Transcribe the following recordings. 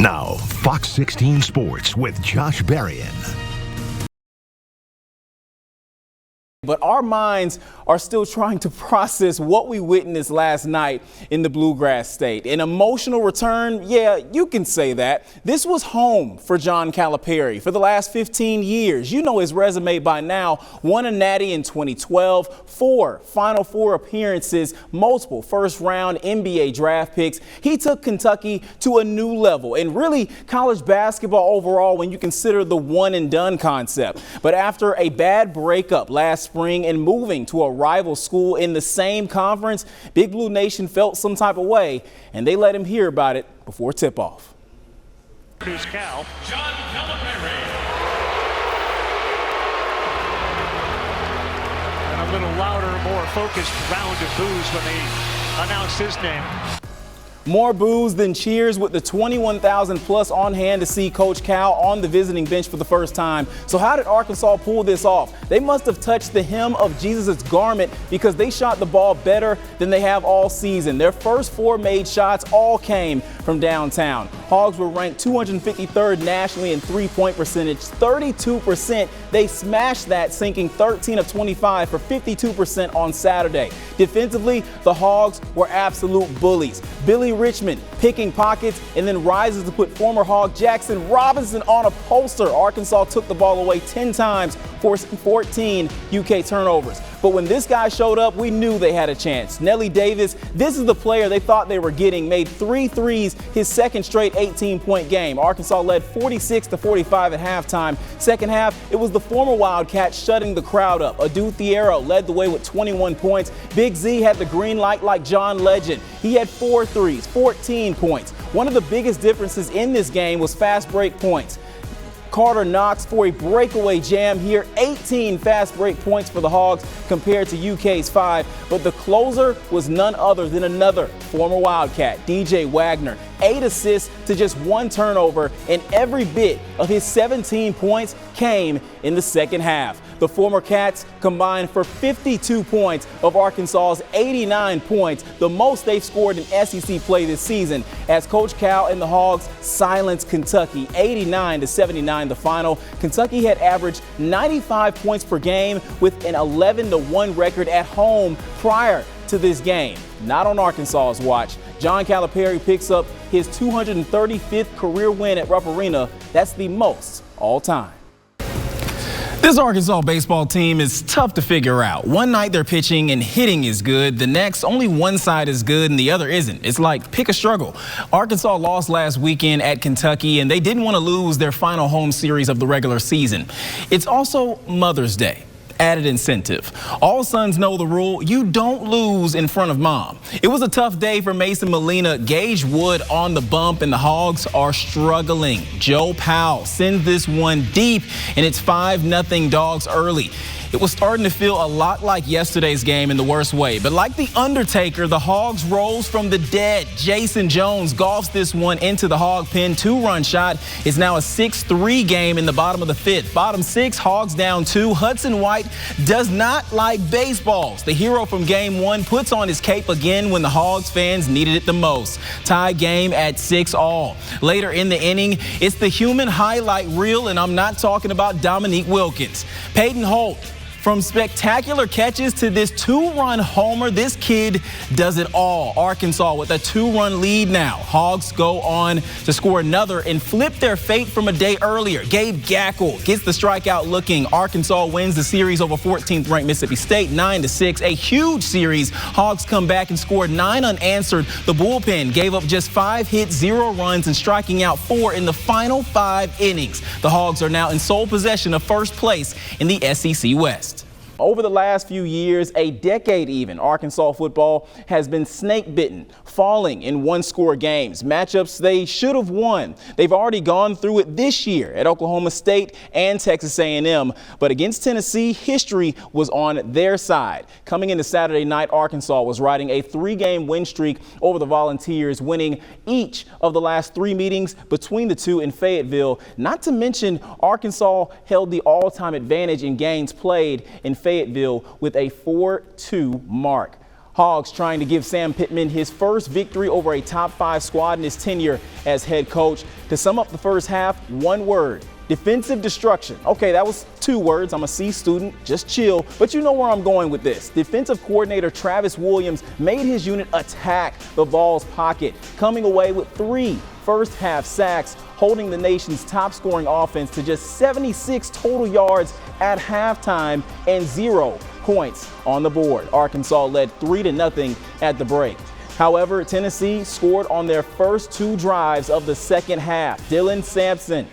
Now, Fox 16 Sports with Josh Berrian. But our minds are still trying to process what we witnessed last night in the Bluegrass State. An emotional return? Yeah, you can say that. This was home for John Calipari for the last 15 years. You know his resume by now. Won a Natty in 2012, 4 Final Four appearances, multiple first-round NBA draft picks. He took Kentucky to a new level and really college basketball overall when you consider the one-and-done concept. But after a bad breakup last spring and moving to a rival school in the same conference, Big Blue Nation felt some type of way, and they let him hear about it before tip-off. Here's Cal. John Calipari. And a little louder, more focused round of boos when they announced his name. More boos than cheers, with the 21,000 plus on hand to see Coach Cal on the visiting bench for the first time. So how did Arkansas pull this off? They must have touched the hem of Jesus' garment, because they shot the ball better than they have all season. Their first 4 made shots all came from downtown. Hogs were ranked 253rd nationally in three-point percentage, 32%. They smashed that, sinking 13 of 25 for 52% on Saturday. Defensively, the Hogs were absolute bullies. Billy Richmond picking pockets and then rises to put former Hog Jackson Robinson on a poster. Arkansas took the ball away 10 times, forcing 14 UK turnovers. But when this guy showed up, we knew they had a chance. Nelly Davis, this is the player they thought they were getting, made 3 threes, his second straight 18-point game. Arkansas led 46-45 at halftime. Second half, it was the former Wildcat shutting the crowd up. Adu Thiero led the way with 21 points. Big Z had the green light like John Legend. He had 4 threes, 14 points. One of the biggest differences in this game was fast break points. Carter Knox for a breakaway jam here, 18 fast break points for the Hogs compared to UK's 5. But the closer was none other than another former Wildcat, DJ Wagner. 8 assists to just 1 turnover, and every bit of his 17 points came in the second half. The former Cats combined for 52 points of Arkansas's 89 points, the most they've scored in SEC play this season, as Coach Cal and the Hogs silenced Kentucky 89-79 the final. Kentucky had averaged 95 points per game with an 11-1 record at home prior to this game. Not on Arkansas's watch. John Calipari picks up his 235th career win at Rupp Arena. That's the most all time. This Arkansas baseball team is tough to figure out. One night they're pitching and hitting is good. The next, only one side is good and the other isn't. It's like pick a struggle. Arkansas lost last weekend at Kentucky, and they didn't want to lose their final home series of the regular season. It's also Mother's Day. Added incentive. All sons know the rule: you don't lose in front of mom. It was a tough day for Mason Molina. Gage Wood on the bump, and the Hogs are struggling. Joe Powell sends this one deep, and it's 5-0 Dogs early. It was starting to feel a lot like yesterday's game in the worst way. But like the Undertaker, the Hogs rose from the dead. Jason Jones golfs this one into the Hog pen. 2-run shot. It's now a 6-3 game in the bottom of the 5th. Bottom 6, Hogs down 2. Hudson White does not like baseballs. The hero from game 1 puts on his cape again when the Hogs fans needed it the most. Tie game at 6-all. Later in the inning, it's the human highlight reel, and I'm not talking about Dominique Wilkins. Peyton Holt. From spectacular catches to this 2-run homer, this kid does it all. Arkansas with a 2-run lead now. Hogs go on to score another and flip their fate from a day earlier. Gabe Gackle gets the strikeout looking. Arkansas wins the series over 14th-ranked Mississippi State 9-6. A huge series. Hogs come back and scored 9 unanswered. The bullpen gave up just 5 hits, 0 runs, and striking out 4 in the final 5 innings. The Hogs are now in sole possession of first place in the SEC West. Over the last few years, a decade even, Arkansas football has been snake-bitten, falling in one-score games, matchups they should have won. They've already gone through it this year at Oklahoma State and Texas A&M, but against Tennessee, history was on their side. Coming into Saturday night, Arkansas was riding a 3-game win streak over the Volunteers, winning each of the last 3 meetings between the two in Fayetteville. Not to mention, Arkansas held the all-time advantage in games played in Fayetteville with a 4-2 mark. Hogs trying to give Sam Pittman his first victory over a top 5 squad in his tenure as head coach. To sum up the first half, one word: defensive destruction. Okay, that was 2 words. I'm a C student, just chill. But you know where I'm going with this. Defensive coordinator Travis Williams made his unit attack the Vols' pocket, coming away with 3 first-half sacks, holding the nation's top-scoring offense to just 76 total yards at halftime and 0 points on the board. Arkansas led 3-0 at the break. However, Tennessee scored on their first 2 drives of the second half. Dylan Sampson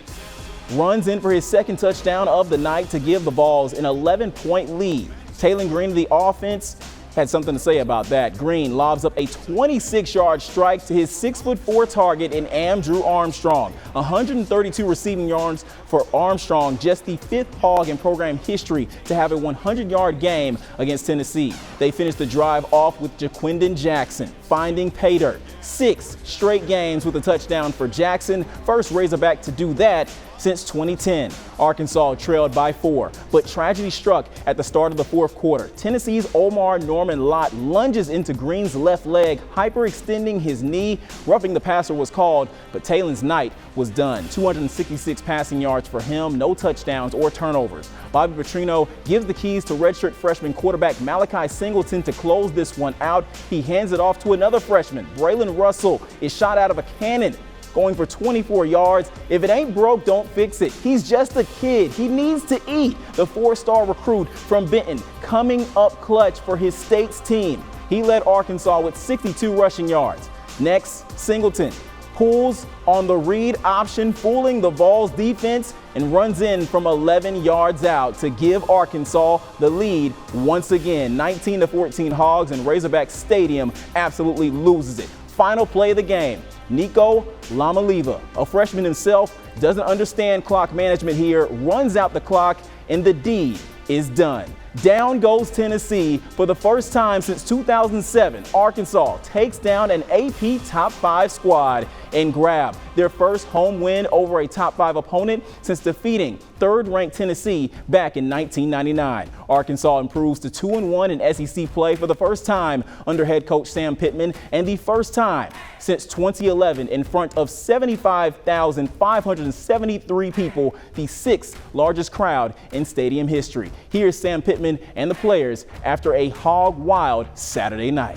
runs in for his second touchdown of the night to give the Vols an 11-point lead. Taylor Green, the offense, had something to say about that. Green lobs up a 26-yard strike to his 6'4" target in Andrew Armstrong. 132 receiving yards for Armstrong, just the 5th Hog in program history to have a 100-yard game against Tennessee. They finished the drive off with Jaquindon Jackson finding pay dirt. 6 straight games with a touchdown for Jackson, first Razorback to do that since 2010. Arkansas trailed by 4, but tragedy struck at the start of the 4th quarter. Tennessee's Omar Norman Lott lunges into Green's left leg, hyperextending his knee. Roughing the passer was called, but Taylor's night was done. 266 passing yards for him, no touchdowns or turnovers. Bobby Petrino gives the keys to redshirt freshman quarterback Malachi Singleton to close this one out. He hands it off to another freshman. Braylon Russell is shot out of a cannon, going for 24 yards. If it ain't broke, don't fix it. He's just a kid. He needs to eat. The 4-star recruit from Benton coming up clutch for his state's team. He led Arkansas with 62 rushing yards. Next, Singleton pulls on the read option, fooling the Vols defense, and runs in from 11 yards out to give Arkansas the lead once again. 19-14 Hogs, and Razorback Stadium absolutely loses it. Final play of the game: Nico Lamaliva, a freshman himself, doesn't understand clock management here, runs out the clock, and the deed is done. Down goes Tennessee. For the first time since 2007, Arkansas takes down an AP Top 5 squad and grab their first home win over a Top 5 opponent since defeating 3rd-ranked Tennessee back in 1999. Arkansas improves to 2-1 in SEC play for the first time under head coach Sam Pittman, and the first time since 2011 in front of 75,573 people, the 6th largest crowd in stadium history. Here's Sam Pittman and the players after a hog-wild Saturday night.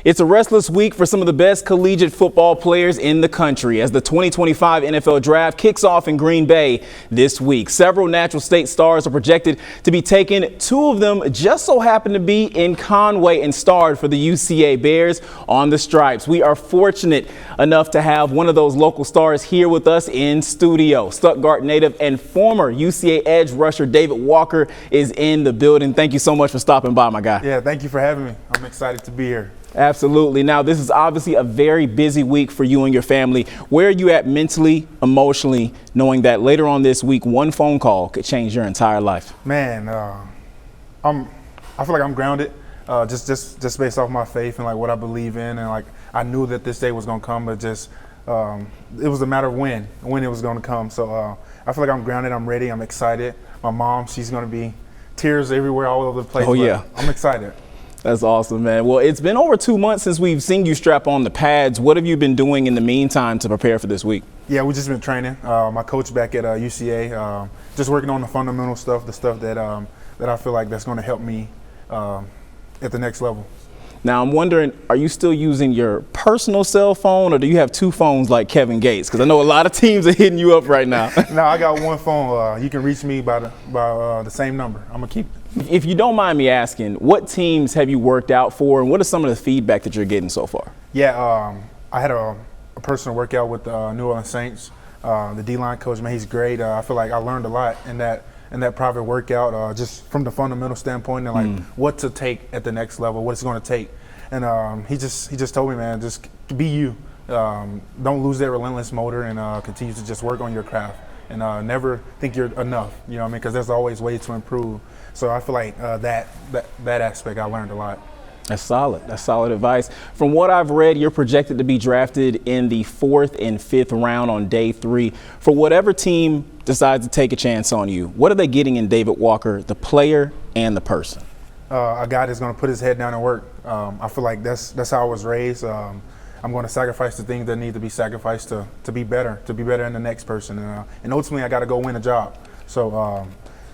It's a restless week for some of the best collegiate football players in the country as the 2025 NFL Draft kicks off in Green Bay this week. Several natural state stars are projected to be taken. 2 of them just so happen to be in Conway and starred for the UCA Bears on the Stripes. We are fortunate enough to have one of those local stars here with us in studio. Stuttgart native and former UCA edge rusher David Walker is in the building. Thank you so much for stopping by, my guy. Yeah, thank you for having me. I'm excited to be here. Absolutely. Now, this is obviously a very busy week for you and your family. Where are you at mentally, emotionally, knowing that later on this week, one phone call could change your entire life? Man, I feel like I'm grounded, just based off my faith and like what I believe in, and like I knew that this day was gonna come, but just it was a matter of when it was gonna come. So I feel like I'm grounded. I'm ready. I'm excited. My mom, she's gonna be tears everywhere, all over the place. Oh yeah, I'm excited. That's awesome, man. Well, it's been over 2 months since we've seen you strap on the pads. What have you been doing in the meantime to prepare for this week? Yeah, we've just been training. My coach back at UCA, just working on the fundamental stuff, the stuff that I feel like that's going to help me at the next level. Now, I'm wondering, are you still using your personal cell phone, or do you have 2 phones like Kevin Gates? Because I know a lot of teams are hitting you up right now. No, I got one phone. You can reach me by the same number. I'm going to keep it. If you don't mind me asking, what teams have you worked out for, and what are some of the feedback that you're getting so far? Yeah, I had a personal workout with the New Orleans Saints. The D-line coach, man, he's great. I feel like I learned a lot in that private workout, just from the fundamental standpoint and like what to take at the next level, what it's going to take. And he just told me, man, just be you. Don't lose that relentless motor, and continue to just work on your craft. And never think you're enough, you know what I mean? Because there's always ways to improve. So I feel like that aspect I learned a lot. That's solid. That's solid advice. From what I've read, you're projected to be drafted in the 4th and 5th round on day 3. For whatever team decides to take a chance on you, what are they getting in David Walker, the player and the person? a guy that's going to put his head down and work. I feel like that's how I was raised. I'm going to sacrifice the things that need to be sacrificed to be better than the next person. And ultimately, I got to go win a job. So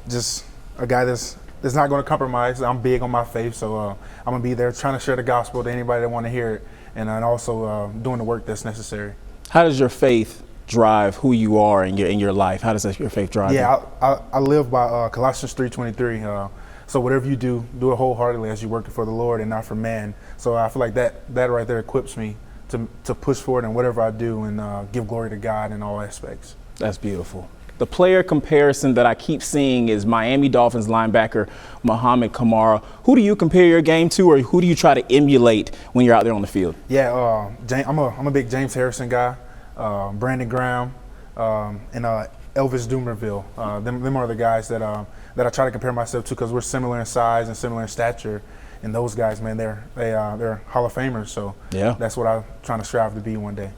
just a guy that's not going to compromise. I'm big on my faith, so I'm going to be there trying to share the gospel to anybody that want to hear it, and also doing the work that's necessary. How does your faith drive who you are in your life? How does your faith drive you? Yeah, I live by Colossians 3:23. So whatever you do, do it wholeheartedly as you work for the Lord and not for man. So I feel like that right there equips me to push forward in whatever I do and give glory to God in all aspects. That's beautiful. The player comparison that I keep seeing is Miami Dolphins linebacker Muhammad Kamara. Who do you compare your game to, or who do you try to emulate when you're out there on the field? Yeah, I'm a big James Harrison guy, Brandon Graham, and Elvis Dumerville. Them are the guys that I try to compare myself to because we're similar in size and similar in stature. And those guys, man, they're Hall of Famers. So yeah, that's what I'm trying to strive to be one day.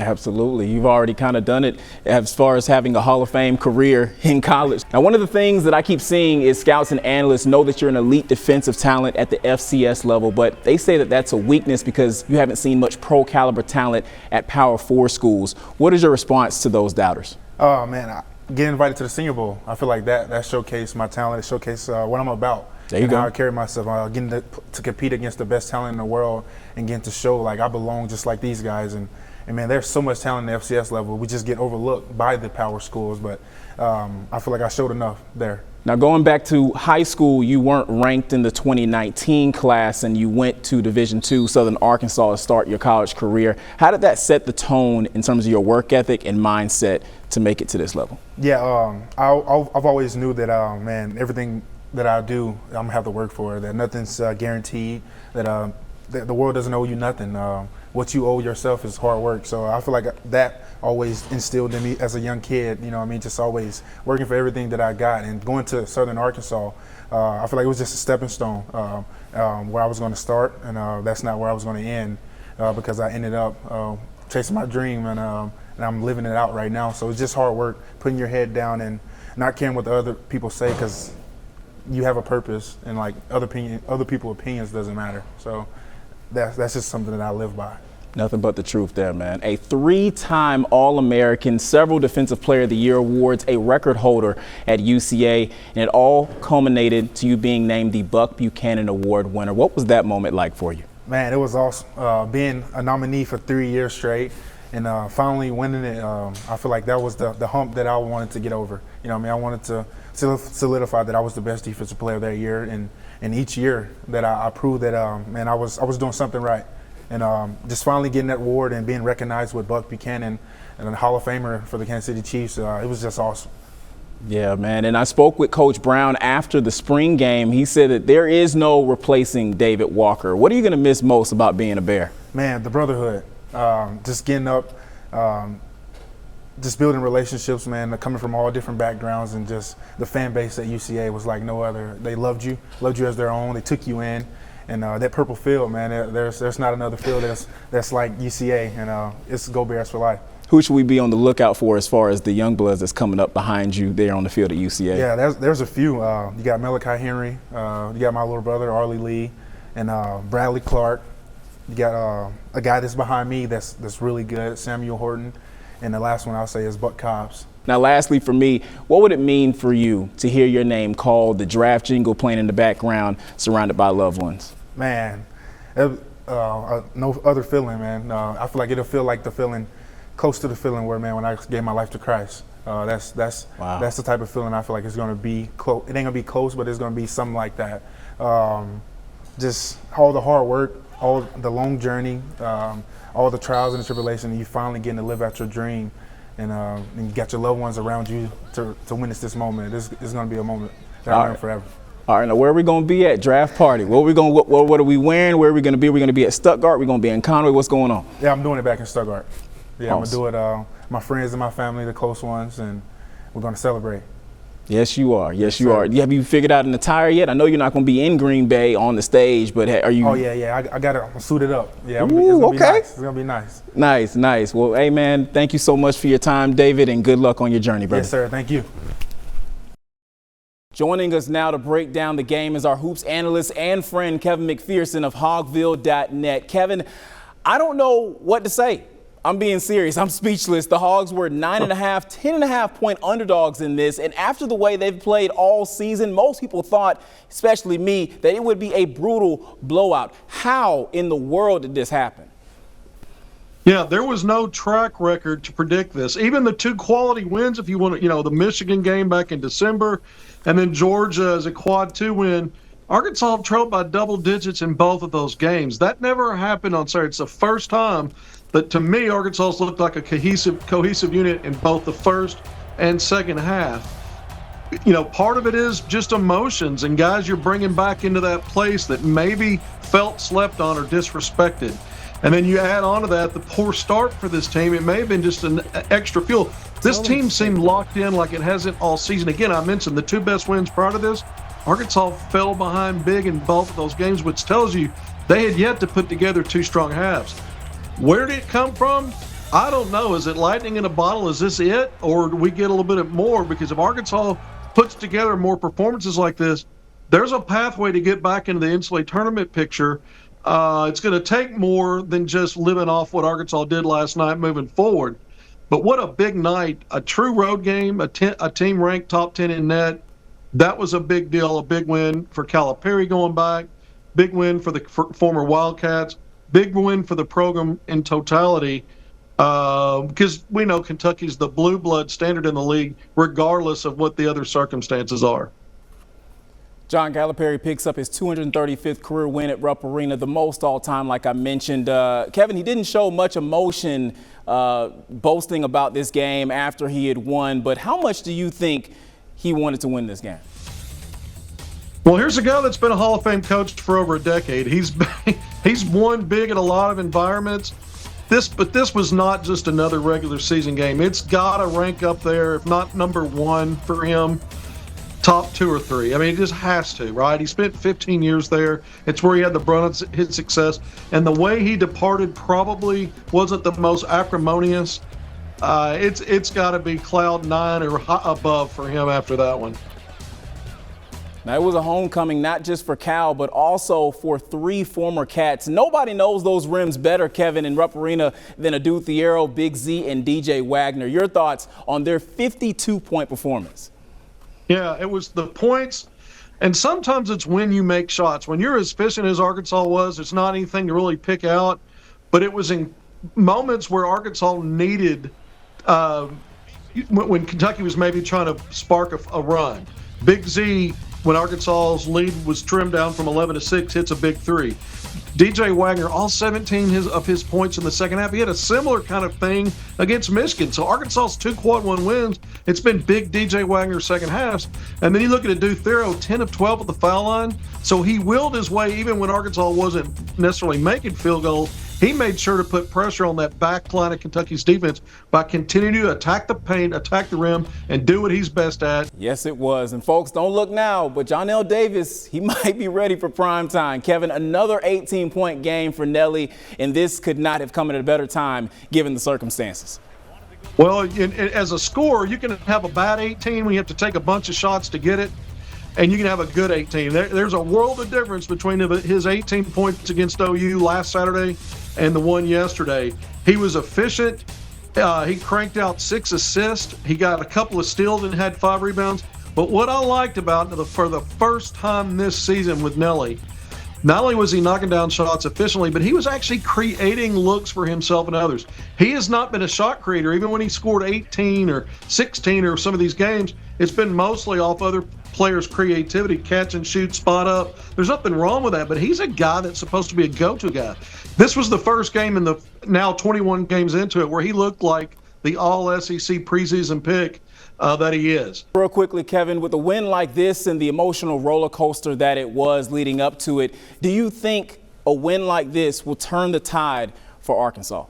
Absolutely. You've already kind of done it as far as having a Hall of Fame career in college. Now, one of the things that I keep seeing is scouts and analysts know that you're an elite defensive talent at the FCS level, but they say that that's a weakness because you haven't seen much pro caliber talent at Power 4 schools. What is your response to those doubters? Oh, man, getting invited to the Senior Bowl, I feel like that showcased my talent. It showcased what I'm about. There you go. How I carry myself, getting to compete against the best talent in the world and getting to show like I belong just like these guys. And man, there's so much talent in the FCS level. We just get overlooked by the power schools, but I feel like I showed enough there. Now, going back to high school, you weren't ranked in the 2019 class and you went to Division II Southern Arkansas to start your college career. How did that set the tone in terms of your work ethic and mindset to make it to this level? Yeah, I've always knew that, man, everything that I do, I'm going to have to work for it, that nothing's guaranteed, that the world doesn't owe you nothing. What you owe yourself is hard work. So I feel like that always instilled in me as a young kid, you know what I mean, just always working for everything that I got. And going to Southern Arkansas, I feel like it was just a stepping stone where I was going to start, and that's not where I was going to end because I ended up chasing my dream, and I'm living it out right now. So it's just hard work, putting your head down and not caring what the other people say because you have a purpose, and like other people's opinions doesn't matter. So that's just something that I live by. Nothing but the truth there, man. A 3-time All-American, several Defensive Player of the Year awards, a record holder at UCA, and it all culminated to you being named the Buck Buchanan Award winner. What was that moment like for you? Man, it was awesome. Being a nominee for 3 years straight and finally winning it, I feel like that was the hump that I wanted to get over. You know what I mean? I wanted to solidify that I was the best defensive player that year, and each year that I proved that, man, I was doing something right. And just finally getting that award and being recognized with Buck Buchanan and a Hall of Famer for the Kansas City Chiefs, it was just awesome. Yeah, man. And I spoke with Coach Brown after the spring game. He said that there is no replacing David Walker. What are you going to miss most about being a Bear? Man, the brotherhood. Just getting up, just building relationships, man, coming from all different backgrounds, and just the fan base at UCA was like no other. They loved you as their own. They took you in. And that purple field, man, there's not another field that's like UCA, and it's Go Bears for life. Who should we be on the lookout for as far as the young bloods that's coming up behind you there on the field at UCA? Yeah, there's a few. You got Malachi Henry, you got my little brother Arlie Lee, and Bradley Clark. You got a guy that's behind me that's really good, Samuel Horton, and the last one I'll say is Buck Cobbs. Now, lastly for me, what would it mean for you to hear your name called, the draft jingle playing in the background, surrounded by loved ones? Man, no other feeling, man. I feel like it'll feel like the feeling, close to the feeling where, man, when I gave my life to Christ. That's the type of feeling I feel like it's going to be close. It ain't going to be close, but it's going to be something like that. Just all the hard work, all the long journey, all the trials and the tribulation, and you finally getting to live out your dream, and you got your loved ones around you to witness this moment. It's going to be a moment that I'll remember forever. All right, now where are we going to be at draft party? What are we wearing? Where are we going to be? Are we going to be at Stuttgart? We're going to be in Conway? What's going on? Yeah, I'm doing it back in Stuttgart. Yeah, awesome. I'm going to do it, my friends and my family, the close ones, and we're going to celebrate. Yes, you are. Yes, you are. Have you figured out an attire yet? I know you're not going to be in Green Bay on the stage, but are you? Oh, yeah. I got to suit it up. Yeah, it's going to be nice. It's going to be nice. Nice. Well, hey, man, thank you so much for your time, David, and good luck on your journey, brother. Yes, sir. Thank you. Joining us now to break down the game is our hoops analyst and friend Kevin McPherson of Hogville.net. Kevin, I don't know what to say. I'm being serious. I'm speechless. The Hogs were 9.5, 10.5-point underdogs in this. And after the way they've played all season, most people thought, especially me, that it would be a brutal blowout. How in the world did this happen? Yeah, there was no track record to predict this. Even the two quality wins, if you want to, the Michigan game back in December, and then Georgia as a quad 2 win, Arkansas trailed by double digits in both of those games. That never happened on Saturday. It's the first time that, to me, Arkansas looked like a cohesive unit in both the first and second half. Part of it is just emotions and guys you're bringing back into that place that maybe felt slept on or disrespected. And then you add on to that the poor start for this team. It may have been just an extra fuel. This team seemed locked in like it hasn't all season. Again, I mentioned the two best wins prior to this. Arkansas fell behind big in both of those games, which tells you they had yet to put together two strong halves. Where did it come from? I don't know. Is it lightning in a bottle? Is this it? Or do we get a little bit more? Because if Arkansas puts together more performances like this, there's a pathway to get back into the NCAA tournament picture. It's going to take more than just living off what Arkansas did last night moving forward. But what a big night, a true road game, a team ranked top 10 in net. That was a big deal, a big win for Calipari going back, big win for the former Wildcats, big win for the program in totality, because we know Kentucky's the blue blood standard in the league, regardless of what the other circumstances are. John Calipari picks up his 235th career win at Rupp Arena, the most all-time, like I mentioned. Kevin, he didn't show much emotion boasting about this game after he had won, but how much do you think he wanted to win this game? Well, here's a guy that's been a Hall of Fame coach for over a decade. He's won big in a lot of environments. But this was not just another regular season game. It's got to rank up there, if not number one for him. Top 2 or 3. I mean, it just has to, right? He spent 15 years there. It's where he had the brunt of his success. And the way he departed probably wasn't the most acrimonious. It's got to be cloud 9 or above for him after that one. Now, it was a homecoming not just for Cal, but also for 3 former Cats. Nobody knows those rims better, Kevin, in Rupp Arena than Adu Thiero, Big Z, and DJ Wagner. Your thoughts on their 52-point performance? Yeah, it was the points, and sometimes it's when you make shots. When you're as efficient as Arkansas was, it's not anything to really pick out, but it was in moments where Arkansas needed, when Kentucky was maybe trying to spark a run. Big Z, when Arkansas's lead was trimmed down from 11 to 6, hits a big 3. DJ Wagner, all 17 of his points in the second half. He had a similar kind of thing against Michigan. So Arkansas's 2 quad 1 wins. It's been big DJ Wagner second halves. And then you look at Adu Thiero, 10 of 12 at the foul line. So he willed his way even when Arkansas wasn't necessarily making field goals. He made sure to put pressure on that back line of Kentucky's defense by continuing to attack the paint, attack the rim, and do what he's best at. Yes, it was. And folks, don't look now, but Johnell Davis, he might be ready for prime time. Kevin, another 18-point game for Nelly, and this could not have come at a better time given the circumstances. Well, as a scorer, you can have a bad 18 when you have to take a bunch of shots to get it, and you can have a good 18. There's a world of difference between his 18 points against OU last Saturday and the one yesterday. He was efficient. He cranked out 6 assists. He got a couple of steals and had 5 rebounds. But what I liked about for the first time this season with Nelly, not only was he knocking down shots efficiently, but he was actually creating looks for himself and others. He has not been a shot creator. Even when he scored 18 or 16 or some of these games, it's been mostly off other players' creativity, catch and shoot, spot up. There's nothing wrong with that, but he's a guy that's supposed to be a go-to guy. This was the first game in the now 21 games into it where he looked like the all-SEC preseason pick that he is. Real quickly, Kevin, with a win like this and the emotional roller coaster that it was leading up to it, do you think a win like this will turn the tide for Arkansas?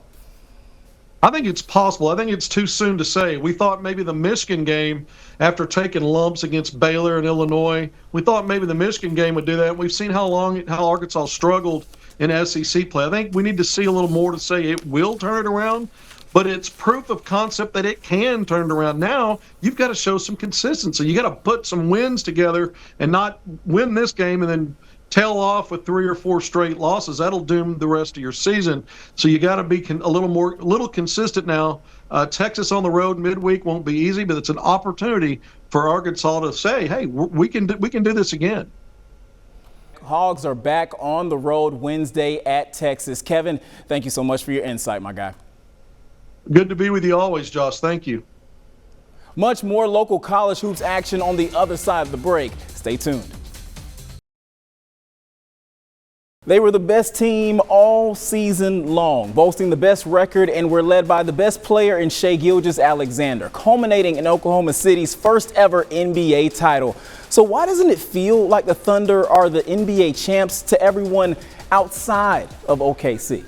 I think it's possible. I think it's too soon to say. We thought maybe the Michigan game, after taking lumps against Baylor and Illinois, we thought maybe the Michigan game would do that. We've seen how Arkansas struggled in SEC play. I think we need to see a little more to say it will turn it around. but it's proof of concept that it can turn it around. Now you've got to show some consistency. You got to put some wins together and not win this game and then tail off with 3 or 4 straight losses. That'll doom the rest of your season. So you got to be a little consistent now. Texas on the road midweek won't be easy, but it's an opportunity for Arkansas to say, hey, we can do this again. Hogs are back on the road Wednesday at Texas. Kevin, thank you so much for your insight, my guy. Good to be with you always, Josh. Thank you. Much more local college hoops action on the other side of the break. Stay tuned. They were the best team all season long, boasting the best record, and were led by the best player in Shai Gilgeous-Alexander, culminating in Oklahoma City's first ever NBA title. So why doesn't it feel like the Thunder are the NBA champs to everyone outside of OKC?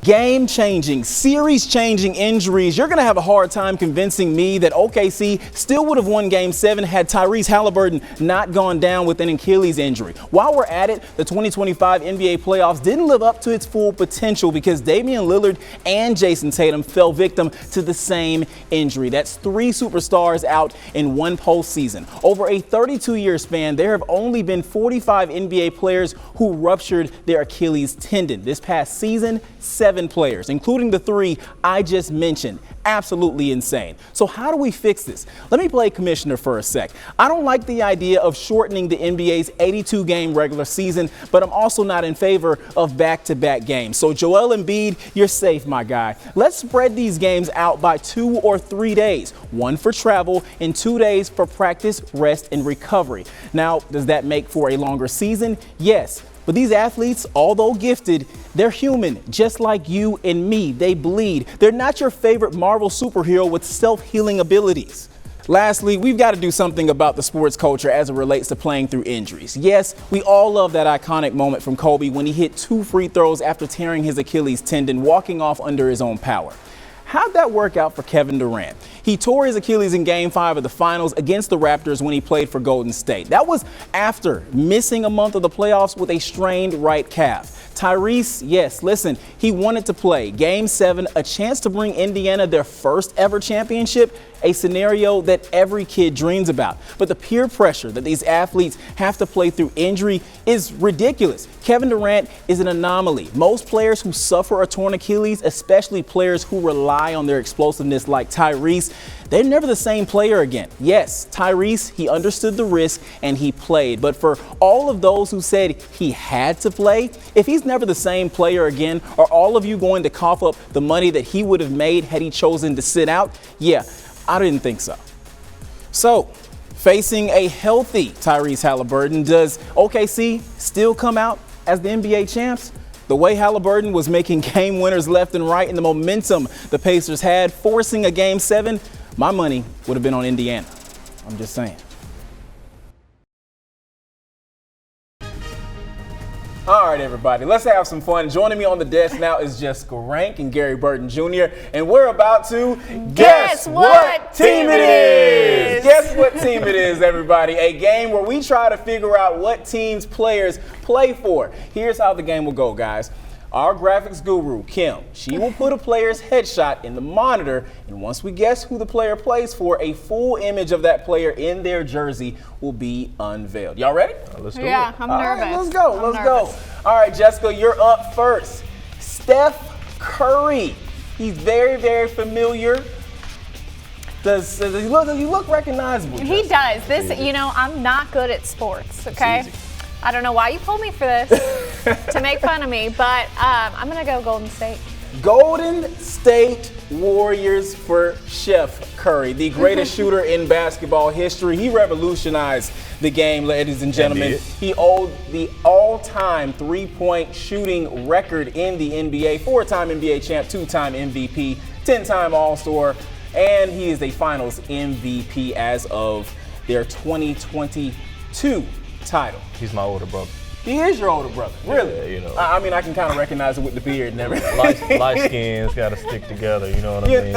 Game-changing, series-changing injuries. You're going to have a hard time convincing me that OKC still would have won Game 7 had Tyrese Halliburton not gone down with an Achilles injury. While we're at it, the 2025 NBA playoffs didn't live up to its full potential because Damian Lillard and Jason Tatum fell victim to the same injury. That's 3 superstars out in one postseason. Over a 32-year span, there have only been 45 NBA players who ruptured their Achilles tendon. This past season, 7 players, including the 3 I just mentioned. Absolutely insane. So how do we fix this? Let me play commissioner for a sec. I don't like the idea of shortening the NBA's 82-game regular season, but I'm also not in favor of back-to-back games. So Joel Embiid, you're safe, my guy. Let's spread these games out by 2 or 3 days, 1 for travel and 2 days for practice, rest, and recovery. Now, does that make for a longer season? Yes. But these athletes, although gifted, they're human, just like you and me. They bleed. They're not your favorite Marvel superhero with self-healing abilities. Lastly, we've got to do something about the sports culture as it relates to playing through injuries. Yes, we all love that iconic moment from Kobe when he hit 2 free throws after tearing his Achilles tendon, walking off under his own power. How'd that work out for Kevin Durant? He tore his Achilles in Game 5 of the finals against the Raptors when he played for Golden State. That was after missing a month of the playoffs with a strained right calf. Tyrese, yes, listen, he wanted to play. Game 7, a chance to bring Indiana their first ever championship, a scenario that every kid dreams about. But the peer pressure that these athletes have to play through injury is ridiculous. Kevin Durant is an anomaly. Most players who suffer a torn Achilles, especially players who rely on their explosiveness like Tyrese, they're never the same player again. Yes, Tyrese, he understood the risk and he played. But for all of those who said he had to play, if he's never the same player again, are all of you going to cough up the money that he would have made had he chosen to sit out? Yeah, I didn't think so. So, facing a healthy Tyrese Halliburton, does OKC still come out as the NBA champs? The way Halliburton was making game winners left and right and the momentum the Pacers had, forcing a Game 7, my money would have been on Indiana. I'm just saying. All right, everybody, let's have some fun. Joining me on the desk now is Jessica Rank and Gary Burton Jr., and we're about to guess what team it is. Guess what team it is, everybody. A game where we try to figure out what teams players play for. Here's how the game will go, guys. Our graphics guru, Kim, she will put a player's headshot in the monitor, and once we guess who the player plays for, a full image of that player in their jersey will be unveiled. Y'all ready? Let's do it. Yeah, I'm nervous. Right, let's go. All right, Jessica, you're up first. Steph Curry. He's very, very familiar. Does he look recognizable? He does. I'm not good at sports, okay? I don't know why you pulled me for this to make fun of me, but I'm going to go Golden State. Golden State Warriors for Chef Curry, the greatest shooter in basketball history. He revolutionized the game, ladies and gentlemen. He owed the all-time three-point shooting record in the NBA. 4-time NBA champ, 2-time MVP, 10-time All-Star, and he is a Finals MVP as of their 2022 title. He's my older brother. He is your older brother, really? Yeah, I mean, I can kind of recognize it with the beard and everything. Light skins got to stick together, you know what I mean?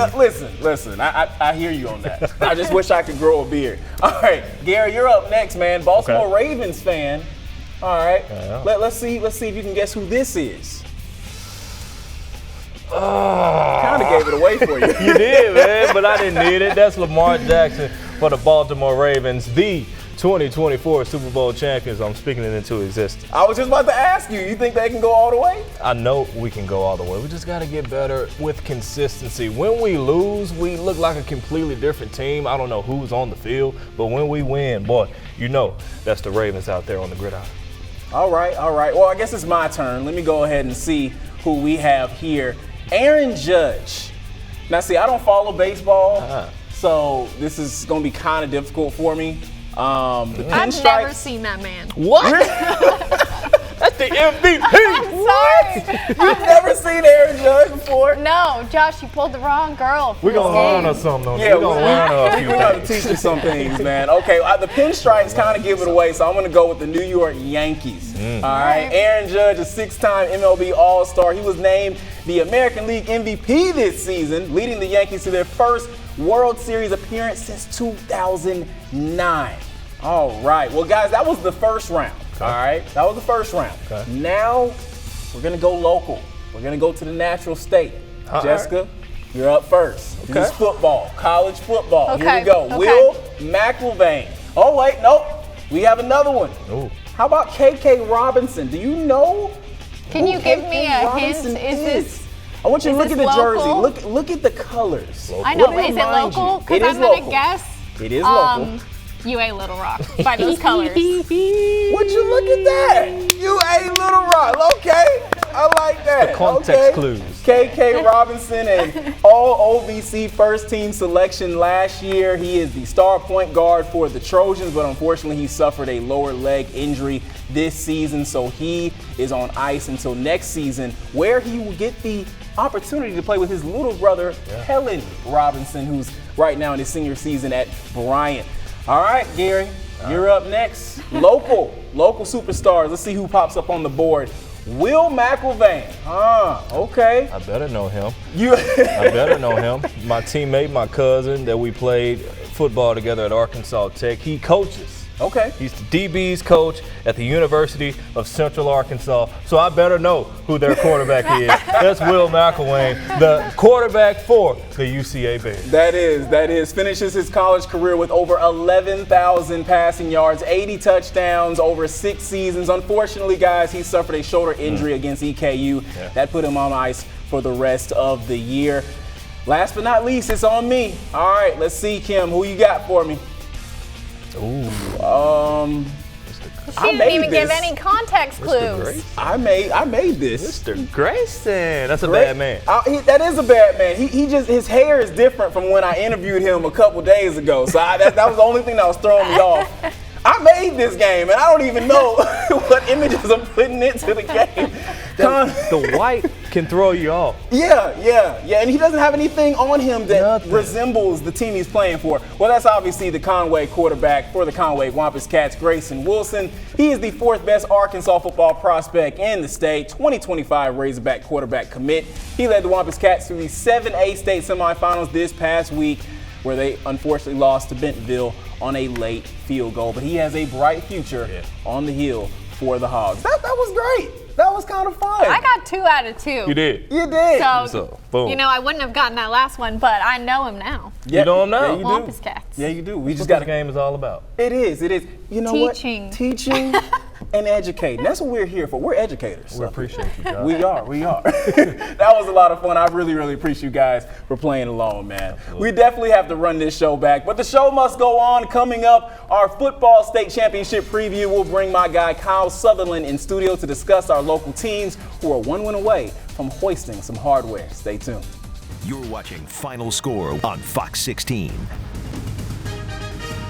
Listen, I hear you on that. I just wish I could grow a beard. All right, Gary, you're up next, man. Baltimore Ravens fan. All right, let's see if you can guess who this is. Kind of gave it away for you. You did, man, but I didn't need it. That's Lamar Jackson for the Baltimore Ravens, the 2024 Super Bowl champions. I'm speaking it into existence. I was just about to ask you. You think they can go all the way? I know we can go all the way. We just got to get better with consistency. When we lose, we look like a completely different team. I don't know who's on the field, but when we win, boy, you know that's the Ravens out there on the gridiron. All right. Well, I guess it's my turn. Let me go ahead and see who we have here. Aaron Judge. Now, see, I don't follow baseball, so this is going to be kind of difficult for me. I've never seen that man. What? That's the MVP. I'm sorry. You've never seen Aaron Judge before? No, Josh, you pulled the wrong girl. We're going to learn us something on this. Yeah, we're going to learn a few We're going to teach you some things, man. Okay, the pinstripes kind of give it away, so I'm going to go with the New York Yankees. All right, Aaron Judge, a 6-time MLB All-Star. He was named the American League MVP this season, leading the Yankees to their first World Series appearance since 2009. All right. Well, guys, that was the first round. Okay. All right. That was the first round. Okay. Now we're going to go local. We're going to go to the natural state. All Jessica, right. You're up first. Okay. This is football, college football. Okay. Here we go. Okay. Will McIlvain. Oh, wait. Nope. We have another one. Ooh. How about KK Robinson? Do you know? Can you give me a hint? Is this? I want you to look at the local? jersey. Look at the colors. Local. I know. Is it local? Because I'm going to guess. It is local. UA Little Rock by those colors. Would you look at that? UA Little Rock. Okay. I like that. The context clues. KK Robinson, an all OVC first team selection last year. He is the star point guard for the Trojans, but unfortunately he suffered a lower leg injury this season, so he is on ice until next season, where he will get the opportunity to play with his little brother, Kellen Robinson, who's right now in his senior season at Bryant. All right, Gary, you're up next. Local superstars. Let's see who pops up on the board. Will McIlvain. Okay. I better know him. I better know him. My teammate, my cousin, that we played football together at Arkansas Tech. He coaches. Okay. He's the DB's coach at the University of Central Arkansas. So I better know who their quarterback is. That's Will McIlvain, the quarterback for the UCA Bears. That is. Finishes his college career with over 11,000 passing yards, 80 touchdowns over 6 seasons. Unfortunately, guys, he suffered a shoulder injury against EKU. Yeah. That put him on ice for the rest of the year. Last but not least, it's on me. All right, let's see, Kim, who you got for me? She didn't even give any context clues. I made this. Mr. Grayson. That's a bad man. That is a bad man. He just, his hair is different from when I interviewed him a couple days ago. So that was the only thing that was throwing me off. I made this game, and I don't even know what images I'm putting into the game. The white can throw you off. Yeah, and he doesn't have anything on him that resembles the team he's playing for. Well, that's obviously the Conway quarterback for the Conway Wampus Cats, Grayson Wilson. He is the 4th best Arkansas football prospect in the state, 2025 Razorback quarterback commit. He led the Wampus Cats to the 7A state semifinals this past week, where they unfortunately lost to Bentonville on a late field goal. But he has a bright future on the hill for the Hogs. That was great. That was kind of fun. I got 2 out of 2. You did. So boom. I wouldn't have gotten that last one, but I know him now. Yeah, you know him now? Yeah, you Wampus Cats. Yeah, you do. We just got the game is all about. It is. You know Teaching. what? Teaching and educating. That's what we're here for. We're educators. We appreciate you, guys. We are. That was a lot of fun. I really, really appreciate you guys for playing along, man. Absolutely. We definitely have to run this show back, but the show must go on. Coming up, our football state championship preview. We'll bring my guy Kyle Sutherland in studio to discuss our local teams who are 1 win away from hoisting some hardware. Stay tuned. You're watching Final Score on Fox 16.